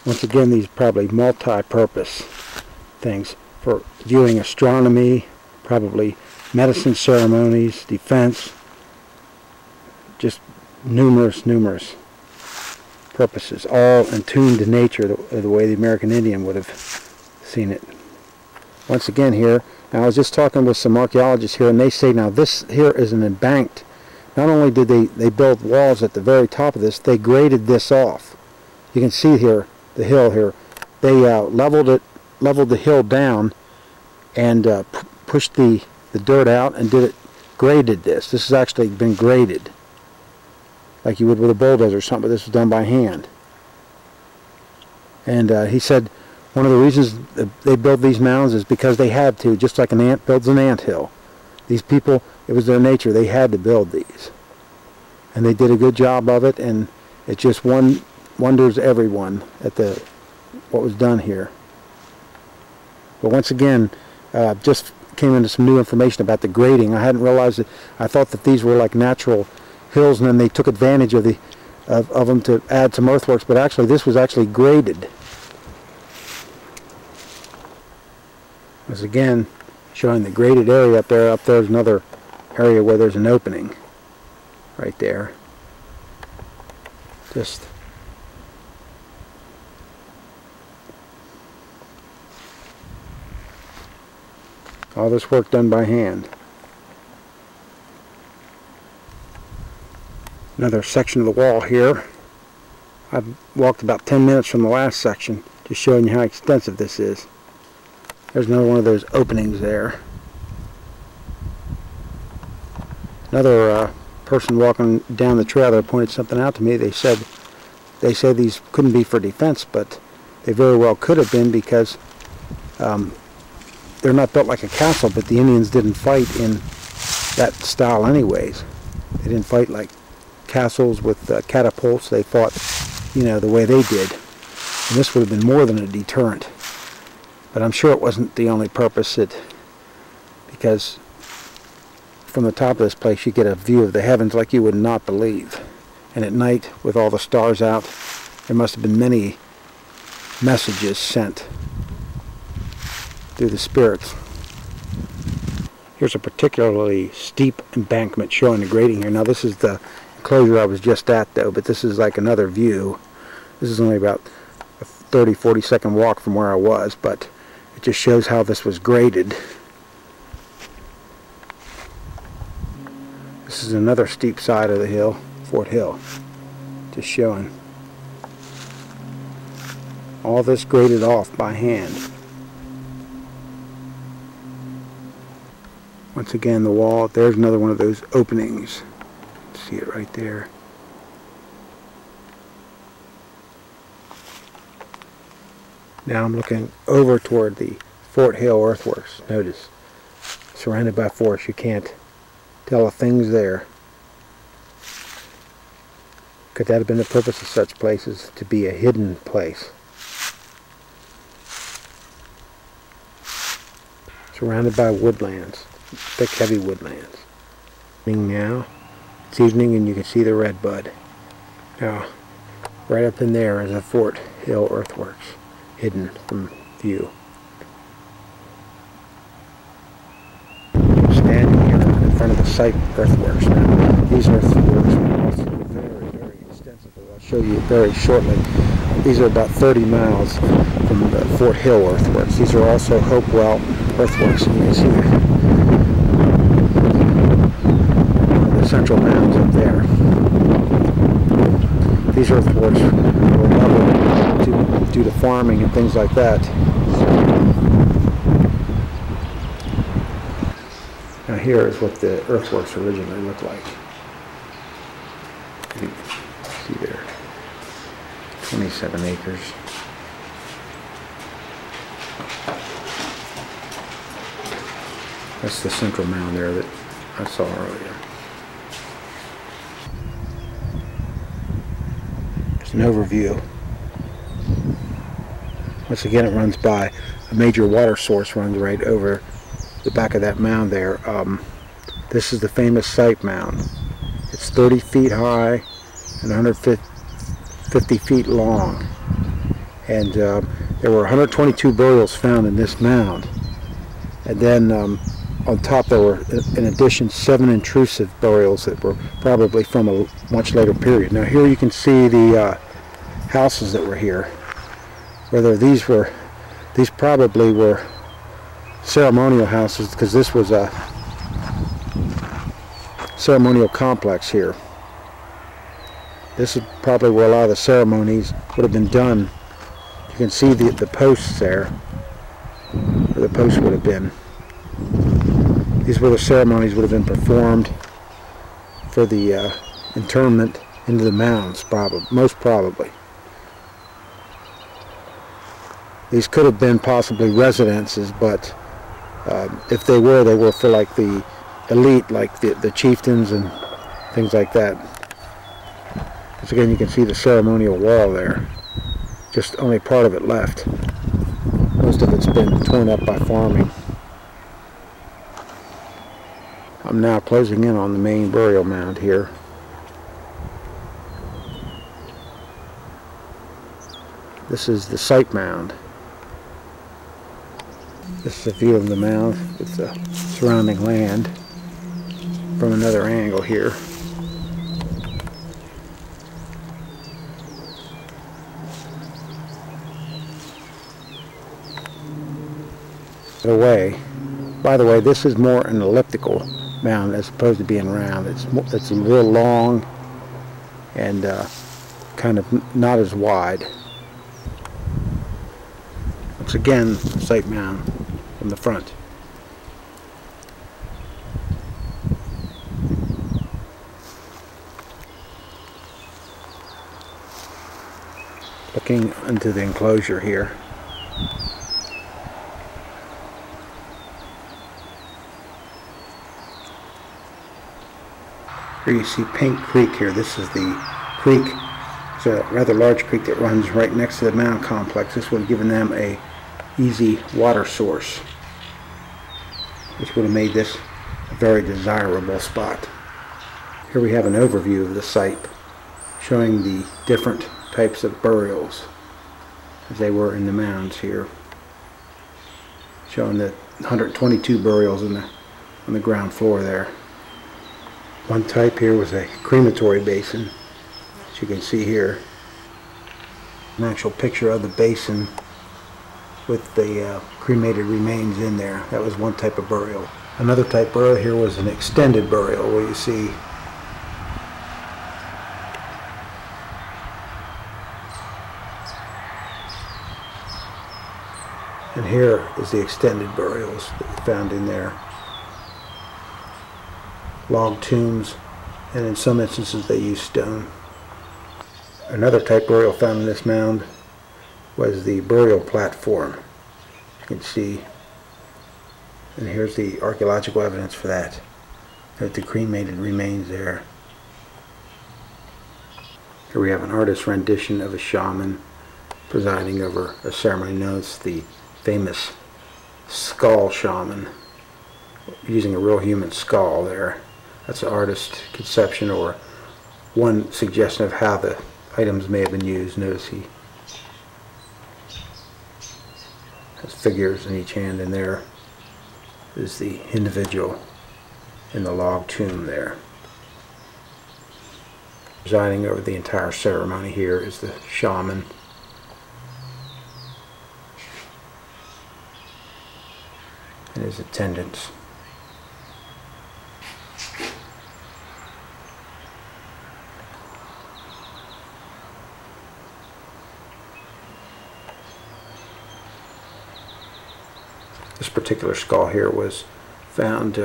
Once again, these are probably multi-purpose things for viewing astronomy, probably medicine ceremonies, defense, just numerous purposes, all in tune to nature the way the American Indian would have seen it. Once again here, now I was just talking with some archaeologists here, and they say now this here is an embanked. Not only did they build walls at the very top of this, they graded this off. You can see here the hill here. They leveled the hill down and pushed the dirt out and graded this. This has actually been graded, like you would with a bulldozer or something, but this was done by hand. And he said one of the reasons they built these mounds is because they had to, just like an ant builds an anthill. These people, it was their nature, they had to build these. And they did a good job of it, and it just wonders everyone at what was done here. But once again, just came into some new information about the grading. I hadn't realized it. I thought that these were like natural hills, and then they took advantage of them to add some earthworks, but actually this was actually graded. Once again, showing the graded area up there. Up there's another area where there's an opening right there. Just all this work done by hand. Another section of the wall here. I've walked about 10 minutes from the last section, just showing you how extensive this is. There's another one of those openings there. Another person walking down the trail there pointed something out to me. They said these couldn't be for defense, but they very well could have been, because they're not built like a castle, but the Indians didn't fight in that style anyways. They didn't fight like castles with catapults. They fought, the way they did. And this would have been more than a deterrent. But I'm sure it wasn't the only purpose. Because from the top of this place you get a view of the heavens like you would not believe. And at night, with all the stars out, there must have been many messages sent through the spirits. Here's a particularly steep embankment showing the grading here. Now this is the enclosure I was just at, though, but this is like another view. This is only about a 30-40 second walk from where I was, but it just shows how this was graded. This is another steep side of the hill, Fort Hill, just showing. All this graded off by hand. Once again, the wall, there's another one of those openings. See it right there. Now I'm looking over toward the Fort Hill earthworks. Notice, surrounded by forest, you can't tell a thing's there. Could that have been the purpose of such places, to be a hidden place? Surrounded by woodlands, thick, heavy woodlands. Now, it's evening and you can see the redbud. Now, right up in there is a Fort Hill earthworks, hidden from view. I'm standing here in front of the site earthworks now. These earthworks are also very, very extensive. I'll show you very shortly. These are about 30 miles from the Fort Hill earthworks. These are also Hopewell earthworks, and you can see the central mounds up there. These earthworks were leveled due to farming and things like that. Now here is what the earthworks originally looked like. You can see there, 27 acres. That's the central mound there that I saw earlier. It's an overview. Once again, it runs by a major water source, runs right over the back of that mound there. This is the famous Serpent Mound. It's 30 feet high and 150 feet long. And there were 122 burials found in this mound. And then on top there were, in addition, 7 intrusive burials that were probably from a much later period. Now here you can see the houses that were here. Whether these probably were ceremonial houses, because this was a ceremonial complex here. This is probably where a lot of the ceremonies would have been done. You can see the posts there, where the posts would have been. These were the ceremonies would have been performed for the internment into the mounds, most probably. These could have been possibly residences, but if they were for like the elite, like the chieftains and things like that. Once again, you can see the ceremonial wall there. Just only part of it left. Most of it's been torn up by farming. I'm now closing in on the main burial mound here. This is the Serpent Mound. This is a view of the mound with the surrounding land from another angle here. By the way, this is more an elliptical mound as opposed to being round. It's a little long and kind of not as wide. Once again, Serpent Mound from the front. Looking into the enclosure here. Here you see Pink Creek here. This is the creek. It's a rather large creek that runs right next to the mound complex. This would have given them a easy water source, which would have made this a very desirable spot. Here we have an overview of the site, showing the different types of burials as they were in the mounds here, showing the 122 burials on the ground floor there. One type here was a crematory basin, as you can see here. An actual picture of the basin with the cremated remains in there. That was one type of burial. Another type of burial here was an extended burial, where you see and here is the extended burials that we found in there. Log tombs, and in some instances they used stone. Another type of burial found in this mound was the burial platform. You can see, and here's the archaeological evidence for that. There's the cremated remains there. Here we have an artist's rendition of a shaman presiding over a ceremony known as the famous skull shaman, using a real human skull there. That's an artist's conception, or one suggestion of how the items may have been used. Notice he has figures in each hand, and there is the individual in the log tomb there. Presiding over the entire ceremony here is the shaman. And his attendants. This particular skull here was found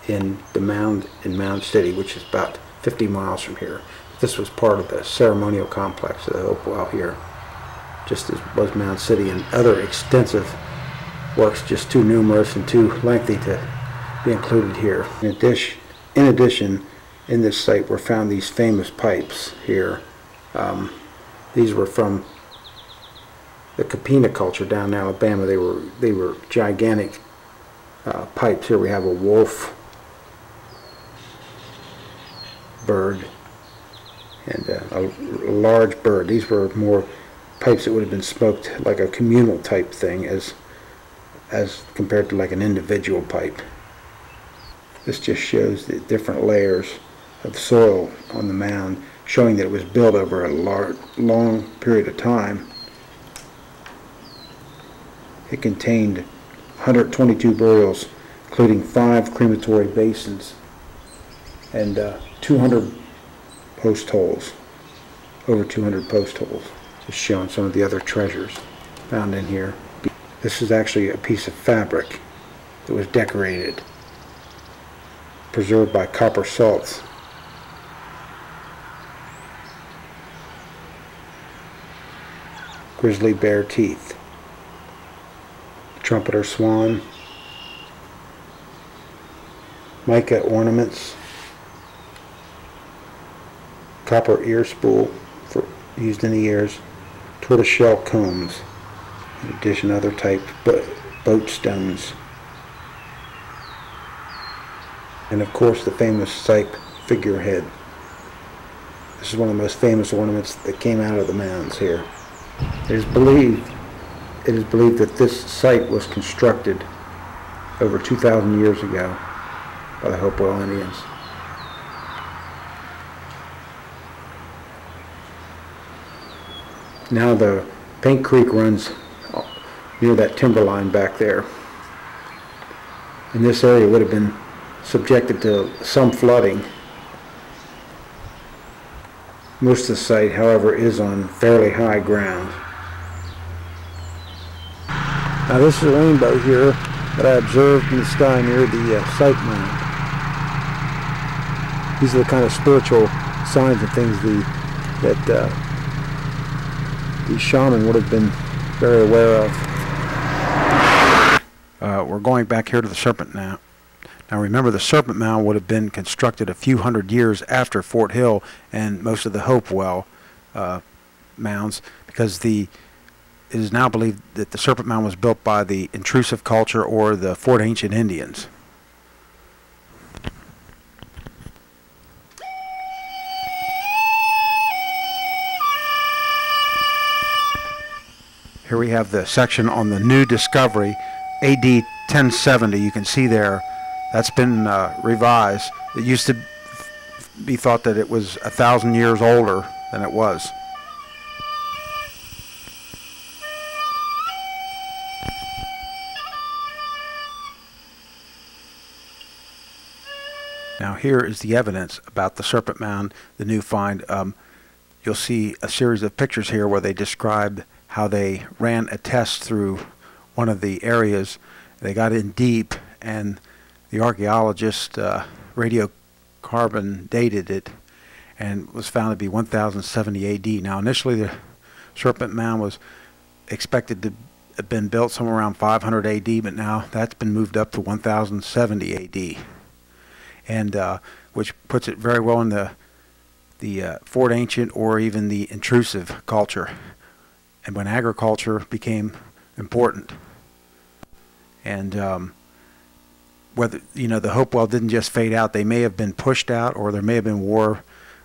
in the mound in Mound City, which is about 50 miles from here. This was part of the ceremonial complex of the Hopewell here, just as was Mound City, and other extensive works just too numerous and too lengthy to be included here. In addition, in this site were found these famous pipes here. These were from the Capina culture down in Alabama. They were gigantic pipes. Here we have a wolf bird and a large bird. These were more pipes that would have been smoked like a communal type thing as compared to like an individual pipe. This just shows the different layers of soil on the mound, showing that it was built over a long period of time. It contained 122 burials, including 5 crematory basins and 200 post holes, over 200 post holes. Just showing some of the other treasures found in here. This is actually a piece of fabric that was decorated, preserved by copper salts. Grizzly bear teeth, trumpeter swan, mica ornaments, copper ear spool used in the ears, tortoiseshell combs, in addition to other type boat stones, and of course the famous Sipe figurehead. This is one of the most famous ornaments that came out of the mounds here. It is believed that this site was constructed over 2,000 years ago by the Hopewell Indians. Now the Paint Creek runs near that timberline back there. And this area would have been subjected to some flooding. Most of the site, however, is on fairly high ground. Now this is a rainbow here that I observed in the sky near the Serpent Mound. These are the kind of spiritual signs and things that the shaman would have been very aware of. We're going back here to the Serpent Mound. Now remember, the Serpent Mound would have been constructed a few hundred years after Fort Hill and most of the Hopewell mounds, because it is now believed that the Serpent Mound was built by the intrusive culture or the Fort Ancient Indians. Here we have the section on the new discovery, AD 1070. You can see there, that's been revised. It used to be thought that it was 1,000 years older than it was. Now here is the evidence about the Serpent Mound, the new find. You'll see a series of pictures here where they describe how they ran a test through one of the areas. They got in deep, and the archaeologist radiocarbon dated it and was found to be 1070 AD. Now initially the Serpent Mound was expected to have been built somewhere around 500 AD, but now that's been moved up to 1070 AD, and which puts it very well in the Fort Ancient or even the intrusive culture, and when agriculture became important. And whether, you know, the Hopewell didn't just fade out, they may have been pushed out, or there may have been war,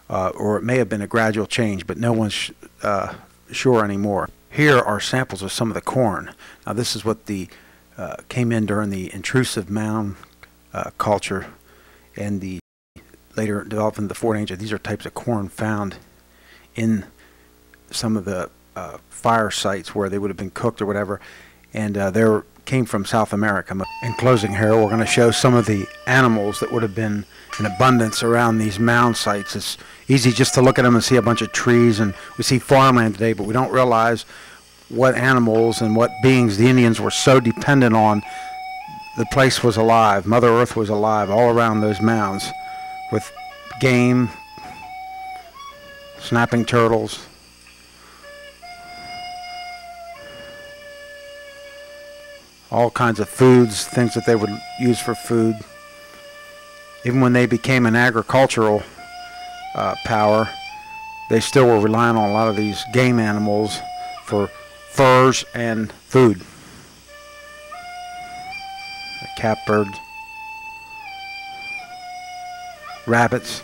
or it may have been a gradual change, but no one's sure anymore. Here are samples of some of the corn. Now this is what the came in during the intrusive mound culture, and the later developed into the Fort Ancient. These are types of corn found in some of the fire sites where they would have been cooked or whatever, and they came from South America. In closing here, we're going to show some of the animals that would have been in abundance around these mound sites. It's easy just to look at them and see a bunch of trees, and we see farmland today, but we don't realize what animals and what beings the Indians were so dependent on. The place was alive. Mother Earth was alive all around those mounds, with game, snapping turtles, all kinds of foods, things that they would use for food. Even when they became an agricultural power, they still were relying on a lot of these game animals for furs and food. Catbirds, rabbits.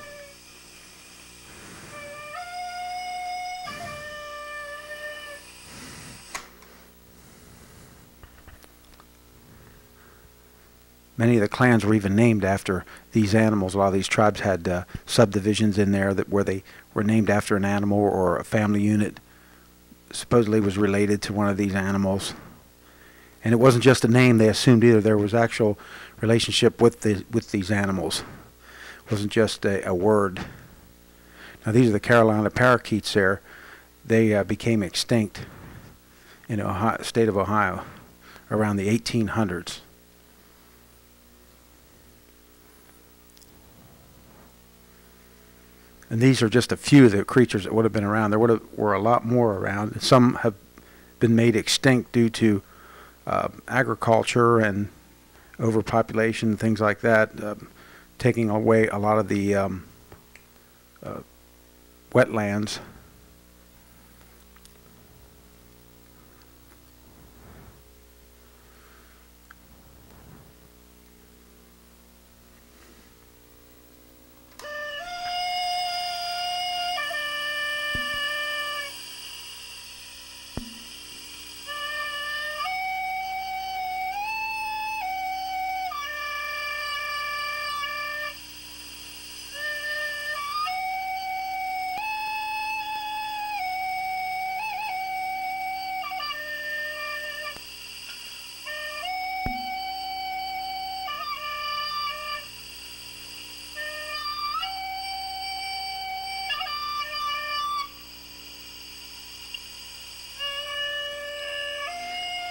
Many of the clans were even named after these animals. A lot of these tribes had subdivisions in there that where they were named after an animal, or a family unit supposedly was related to one of these animals. And it wasn't just a name they assumed either. There was actual relationship with these animals. It wasn't just a word. Now these are the Carolina parakeets there. They became extinct in Ohio, state of Ohio around the 1800s. And these are just a few of the creatures that would have been around. There were a lot more around. Some have been made extinct due to agriculture and overpopulation, things like that, taking away a lot of the wetlands.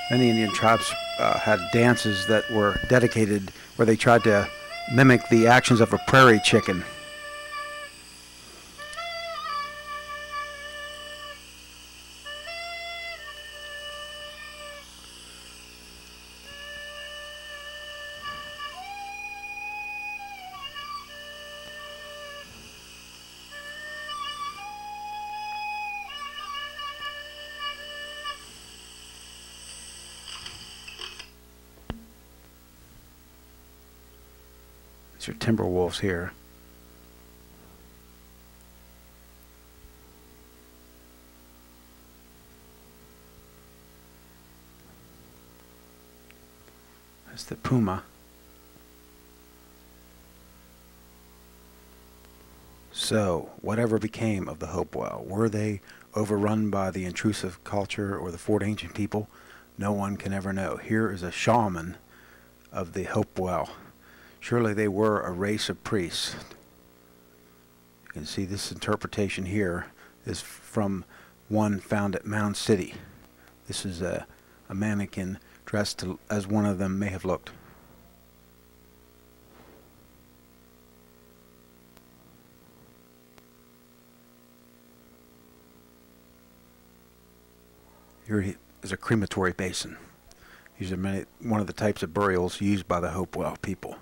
Many Indian tribes had dances that were dedicated, where they tried to mimic the actions of a prairie chicken. These are timber wolves here. That's the puma. So, whatever became of the Hopewell, were they overrun by the intrusive culture or the Fort Ancient people? No one can ever know. Here is a shaman of the Hopewell. Surely they were a race of priests. You can see this interpretation here is from one found at Mound City. This is a mannequin dressed as one of them may have looked. Here is a crematory basin. These are one of the types of burials used by the Hopewell people.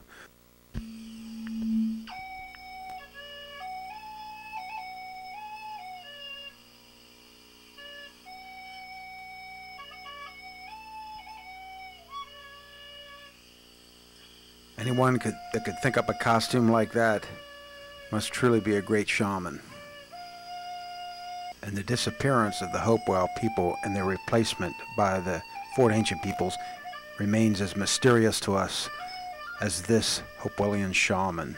Anyone that could think up a costume like that must truly be a great shaman. And the disappearance of the Hopewell people and their replacement by the Fort Ancient peoples remains as mysterious to us as this Hopewellian shaman.